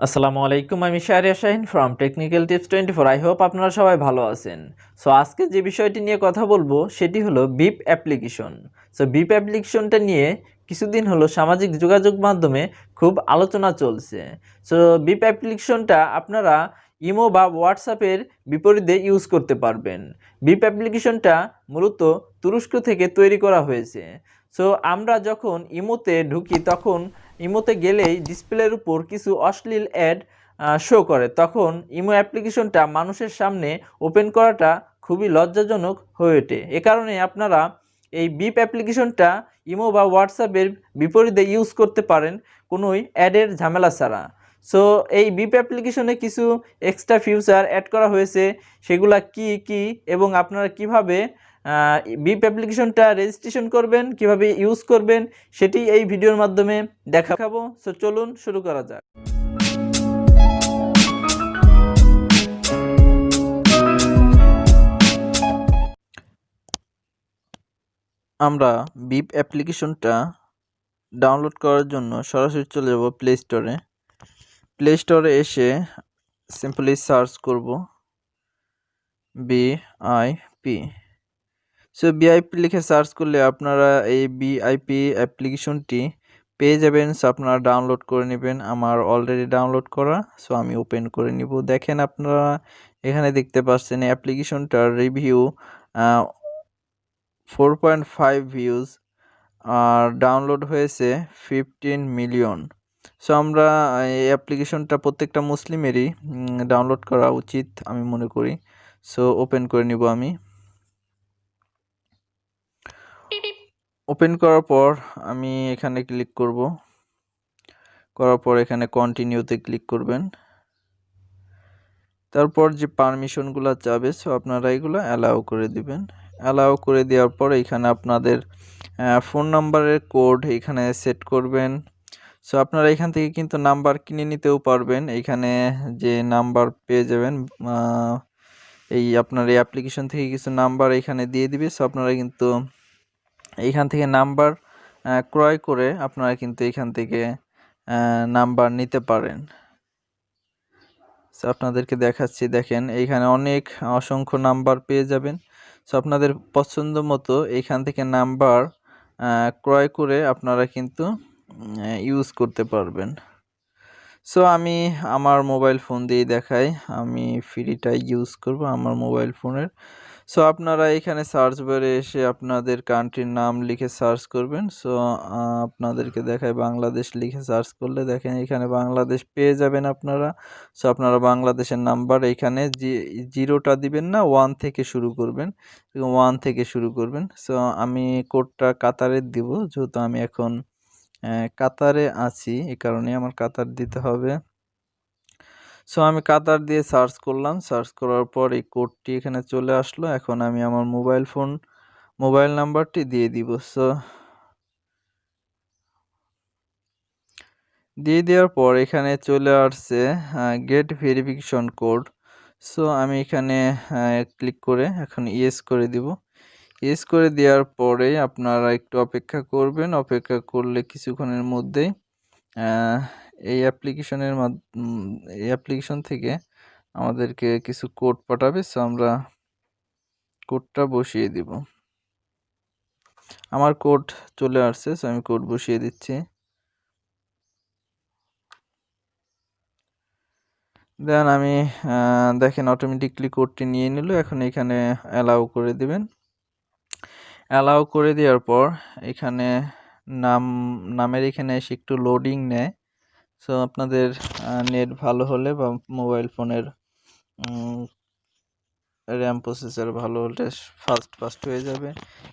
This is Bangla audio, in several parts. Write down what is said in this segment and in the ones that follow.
আসসালামু আলাইকুম, আমি Shahriar Shahin from technical tips 24। I hope আপনারা সবাই ভালো আছেন। সো আজকে যে বিষয়টি নিয়ে কথা বলবো সেটি হলো বিপ অ্যাপ্লিকেশন। সো বিপ অ্যাপ্লিকেশনটা নিয়ে কিছুদিন হলো সামাজিক যোগাযোগ মাধ্যমে খুব আলোচনা চলছে। সো বিপ অ্যাপ্লিকেশনটা আপনারা ইমো বা হোয়াটসঅ্যাপের বিপরীতে ইউজ করতে পারবেন। বিপ অ্যাপ্লিকেশনটা মূলত তুরস্ক থেকে তৈরি করা হয়েছে। সো আমরা যখন ইমোতে ঢুকি তখন ইমোতে গেলেই ডিসপ্লের উপর কিছু অশ্লীল অ্যাড শো করে, তখন ইমো অ্যাপ্লিকেশনটা মানুষের সামনে ওপেন করাটা খুবই লজ্জাজনক হয়ে ওঠে। এ কারণে আপনারা এই বিপ অ্যাপ্লিকেশনটা ইমো বা হোয়াটসঅ্যাপের বিপরীতে ইউজ করতে পারেন কোনোই অ্যাডের ঝামেলা ছাড়া। সো এই বিপ অ্যাপ্লিকেশনে কিছু এক্সট্রা ফিচার অ্যাড করা হয়েছে, সেগুলা কি কি এবং আপনারা কিভাবে বিপ অ্যাপ্লিকেশনটা রেজিস্ট্রেশন করবেন, কিভাবে ইউজ করবেন সেটি এই ভিডিওর মাধ্যমে দেখাবো। সো চলুন শুরু করা যাক। আমরা বিপ অ্যাপ্লিকেশনটা ডাউনলোড করার জন্য সরাসরি চলে যাব প্লে স্টোরে। প্লে স্টোরে এসে সিম্পলি সার্চ করব বিআইপি। সো বিআইপি লিখে সার্চ করলে আপনারা এই বিআইপি অ্যাপ্লিকেশনটি পেয়ে যাবেন। সো আপনারা ডাউনলোড করে নেবেন। আমার অলরেডি ডাউনলোড করা, সো আমি ওপেন করে নিব। দেখেন আপনারা এখানে দেখতে পাচ্ছেন অ্যাপ্লিকেশনটার রিভিউ 4.5 ভিউজ আর ডাউনলোড হয়েছে 15 মিলিয়ন। সো আমরা এই অ্যাপ্লিকেশনটা প্রত্যেকটা মুসলিমেরই ডাউনলোড করা উচিত আমি মনে করি। সো ওপেন করে নিব আমি। ওপেন করার পর আমি এখানে ক্লিক করব। করার পর এখানে কন্টিনিউতে ক্লিক করবেন। তারপর যে পারমিশনগুলো চাবে, সো আপনারা এগুলো অ্যালাউ করে দিবেন। অ্যালাউ করে দেওয়ার পর এখানে আপনাদের ফোন নাম্বারের কোড এখানে সেট করবেন। সো আপনারা এখান থেকে কিন্তু নাম্বার কিনে নিতেও পারবেন। এইখানে যে নাম্বার পেয়ে যাবেন, এই আপনার এই অ্যাপ্লিকেশন থেকে কিছু নাম্বার এখানে দিয়ে দিবে। সো আপনারা কিন্তু এইখান থেকে নাম্বার ক্রয় করে আপনারা কিন্তু এখান থেকে নাম্বার নিতে পারেন। সো আপনাদেরকে দেখাচ্ছি, দেখেন এইখানে অনেক অসংখ্য নাম্বার পেয়ে যাবেন। সো আপনাদের পছন্দ মতো এইখান থেকে নাম্বার ক্রয় করে আপনারা কিন্তু ইউজ করতে পারবেন। সো আমি আমার মোবাইল ফোন দিয়ে দেখাই, আমি ফ্রিটা ইউজ করব আমার মোবাইল ফোনের। সো আপনারা এখানে সার্চ বারে এসে আপনাদের কান্ট্রির নাম লিখে সার্চ করবেন। সো আপনাদেরকে দেখায় বাংলাদেশ লিখে সার্চ করলে দেখেন এখানে বাংলাদেশ পেয়ে যাবেন আপনারা। সো আপনারা বাংলাদেশের নাম্বার এখানে জিরোটা দিবেন না, 1 থেকে শুরু করবেন, 1 থেকে শুরু করবেন। সো আমি কোডটা কাতারের দিব, যেহেতু আমি এখন কাতারে আছি, এই কারণে আমার কাতার দিতে হবে। সো আমি কাতার দিয়ে সার্চ করলাম, সার্চ করার পর এই কোডটি এখানে চলে আসলো। এখন আমি আমার মোবাইল নাম্বারটি দিয়ে দিব। সো দিয়ে দেওয়ার পর এখানে চলে আসছে গেট ভেরিফিকেশন কোড। সো আমি এখানে ক্লিক করে এখন ইয়েস করে দিব। ইয়েস করে দেওয়ার পরে আপনারা একটু অপেক্ষা করবেন। অপেক্ষা করলে কিছুক্ষণের মধ্যেই এই অ্যাপ্লিকেশন থেকে আমাদেরকে কিছু কোড পাঠাবে। সো আমরা কোডটা বসিয়ে দিব। আমার কোড চলে আসছে, সো আমি কোড বসিয়ে দিচ্ছি। দেন আমি দেখেন অটোমেটিকলি কোডটি নিয়ে নিল। এখন এখানে অ্যালাউ করে দিবেন। অ্যালাউ করে দেওয়ার পর এখানে নামের এখানে এসে একটু লোডিং নেয়। সো আপনাদের নেট ভালো হলে বা মোবাইল ফোনের র্যাম প্রসেসর ভালো হলে ফাস্ট হয়ে যাবে।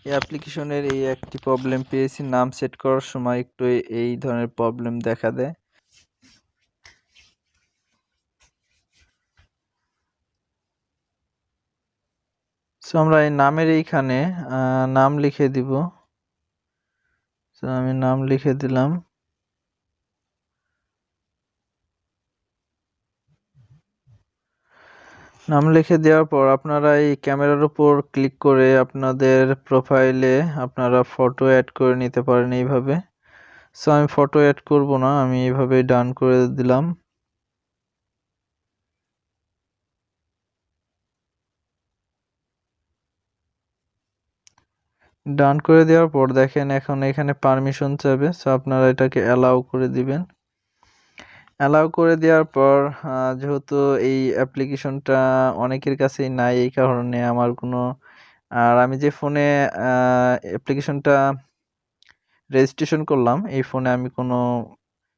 এই অ্যাপ্লিকেশনের এই একটি প্রবলেম পেয়েছি, নাম সেট করার সময় একটু এই ধরনের প্রবলেম দেখা দেয়। সো আমরা এই নামের এইখানে নাম লিখে দিব। সো আমি নাম লিখে দিলাম। নাম লিখে দেওয়ার পর আপনারা এই ক্যামেরার উপর ক্লিক করে আপনাদের প্রোফাইলে আপনারা ফটো অ্যাড করে নিতে পারেন এইভাবে। সো আমি ফটো অ্যাড করব না, আমি এইভাবে ডান করে দিলাম। ডান করে দেওয়ার পর দেখেন এখন এখানে পারমিশন চাবে, সো আপনারা এটাকে অ্যালাউ করে দিবেন। অ্যালাউ করে দেওয়ার পর যেহেতু এই অ্যাপ্লিকেশনটা অনেকের কাছেই নাই, এই কারণে আমার কোনো, আর আমি যে ফোনে অ্যাপ্লিকেশনটা রেজিস্ট্রেশন করলাম এই ফোনে আমি কোনো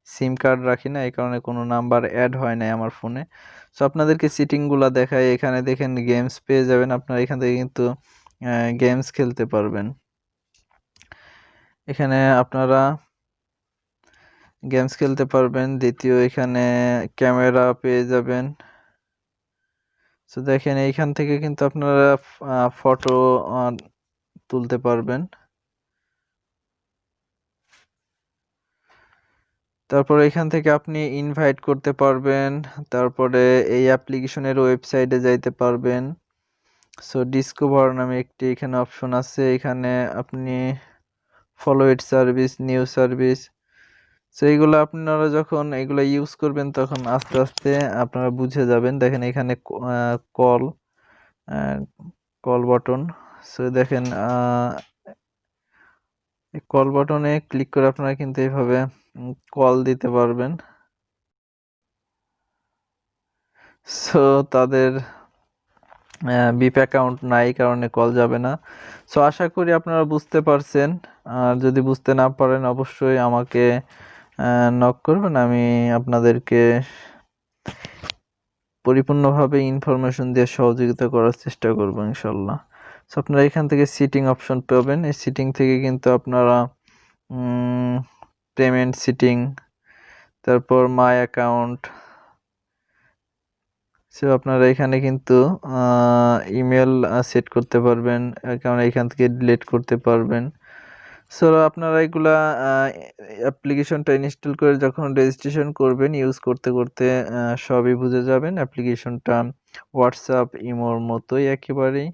সিম কার্ড রাখি না, এই কারণে কোনো নাম্বার অ্যাড হয় নাই আমার ফোনে। সো আপনাদেরকে সেটিংগুলা দেখাই, এখানে দেখেন গেমস পেয়ে যাবেন, আপনারা এখান থেকে কিন্তু গেমস খেলতে পারবেন। এখানে আপনারা গেমস খেলতে পারবেন। দ্বিতীয় এখানে ক্যামেরা পেয়ে যাবেন। সো দেখেন এইখান থেকে কিন্তু আপনারা ফটো তুলতে পারবেন। তারপরে এখান থেকে আপনি ইনভাইট করতে পারবেন। তারপরে এই অ্যাপ্লিকেশনের ওয়েবসাইটে যাইতে পারবেন। সো ডিসকভার নামে একটি এখানে অপশন আছে, এখানে আপনি ফলো ইট সার্ভিস, নিউ সার্ভিস। সো এইগুলো আপনারা যখন এগুলো ইউজ করবেন তখন আস্তে আস্তে আপনারা বুঝে যাবেন। দেখেন এখানে কল কল বাটন। সো দেখেন কল বাটনে ক্লিক করে আপনারা কিন্তু এইভাবে কল দিতে পারবেন। সো তাদের বিপ অ্যাকাউন্ট নাই কারণে কল যাবে না। সো আশা করি আপনারা বুঝতে পারছেন। আর যদি বুঝতে না পারেন অবশ্যই আমাকে নক করবেন, আমি আপনাদেরকে পরিপূর্ণভাবে ইনফরমেশন দিয়ে সহযোগিতা করার চেষ্টা করব ইনশাল্লাহ। সো আপনারা এখান থেকে সিটিং অপশন পাবেন, এই সিটিং থেকে কিন্তু আপনারা পেমেন্ট সিটিং, তারপর মাই অ্যাকাউন্ট, সো আপনারা এখানে কিন্তু ইমেল সেট করতে পারবেন, কারণ এখান থেকে ডিলিট করতে পারবেন। সো আপনারা এগুলা অ্যাপ্লিকেশনটা ইনস্টল করে যখন রেজিস্ট্রেশন করবেন ইউজ করতে করতে সবই বুঝে যাবেন। অ্যাপ্লিকেশনটা হোয়াটসঅ্যাপ ইমোর মতোই একেবারেই।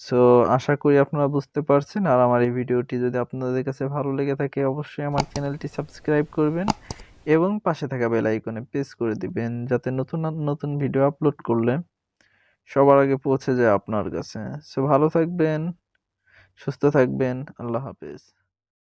সো আশা করি আপনারা বুঝতে পারছেন। আর আমার এই ভিডিওটি যদি আপনাদের কাছে ভালো লেগে থাকে অবশ্যই আমার চ্যানেলটি সাবস্ক্রাইব করবেন এবং পাশে থাকা বেল আইকনে প্রেস করে দিবেন, যাতে নতুন নতুন ভিডিও আপলোড করলে সবার আগে পৌঁছে যায় আপনার কাছে। সো ভালো থাকবেন, সুস্থ থাকবেন, আল্লাহ হাফেজ।